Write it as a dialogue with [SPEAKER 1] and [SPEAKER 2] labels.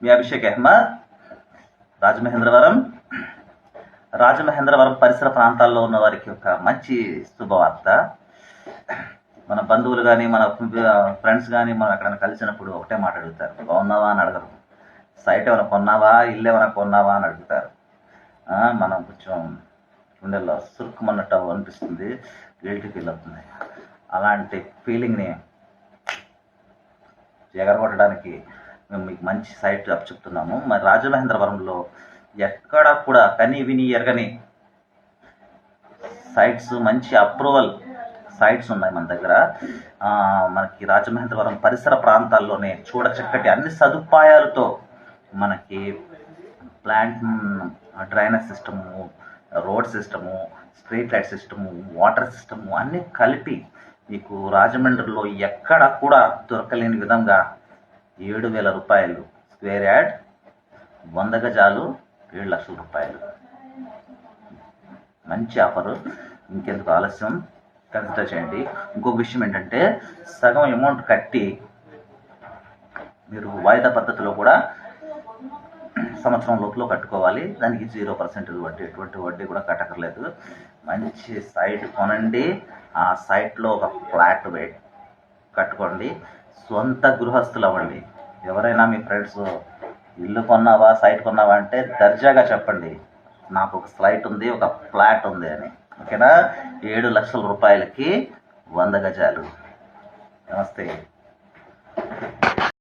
[SPEAKER 1] మీ అభిషేక్ అహ్మద్, రాజమహేంద్రవరం. రాజమహేంద్రవరం పరిసర ప్రాంతాల్లో ఉన్న వారికి ఒక మంచి శుభవార్త. మన బంధువులు కానీ మన ఫ్రెండ్స్ కానీ మనం ఎక్కడైనా కలిసినప్పుడు ఒకటే మాట అడుగుతారు, బాగున్నావా అని అడగరు. సైట్ ఏమైనా కొన్నావా, ఇల్లు ఏమైనా కొన్నావా అని అడుగుతారు. మనం కొంచెం గుండెల్లో సురుక్కుమన్నట్టు అనిపిస్తుంది, గిల్టీ ఫీల్ అవుతుంది. అలాంటి ఫీలింగ్ని ఎగరగొట్టడానికి మేము మీకు మంచి సైట్ చెప్తున్నాము. మరి రాజమహేంద్రవరంలో ఎక్కడ కూడా కని విని ఎరగని సైట్స్, మంచి అప్రూవల్ సైట్స్ ఉన్నాయి మన దగ్గర. మనకి రాజమహేంద్రవరం పరిసర ప్రాంతాల్లోనే చూడచక్కటి అన్ని సదుపాయాలతో మనకి plant, drainage system, road system, street light system, water system అన్నీ కలిపి మీకు రాజమండ్రిలో ఎక్కడ కూడా దొరకలేని విధంగా 7,000 రూపాయలు స్క్వేర్ యార్డ్, 100 గజాలు, 7 లక్షల రూపాయలు. మంచి ఆఫరు. ఇంకెందుకు ఆలస్యం, కన్సిడర్ చేయండి. ఇంకొక విషయం ఏంటంటే, సగం అమౌంట్ కట్టి మీరు వాయిదా పద్ధతిలో కూడా సంవత్సరం లోపల కట్టుకోవాలి. దానికి 0% వడ్డీ, ఎటువంటి వడ్డీ కూడా కట్టకర్లేదు. మంచి సైట్ కొనండి, ఆ సైట్లో ఒక ఫ్లాట్ కట్టుకోండి, సొంత గృహస్థులు అవ్వండి. ఎవరైనా మీ ఫ్రెండ్స్ ఇల్లు కొన్నావా, సైట్ కొన్నావా అంటే దర్జాగా చెప్పండి, నాకు ఒక సైట్ ఉంది, ఒక ఫ్లాట్ ఉంది అని. ఓకేనా? 7 లక్షల రూపాయలకి 100 గజాలు. నమస్తే.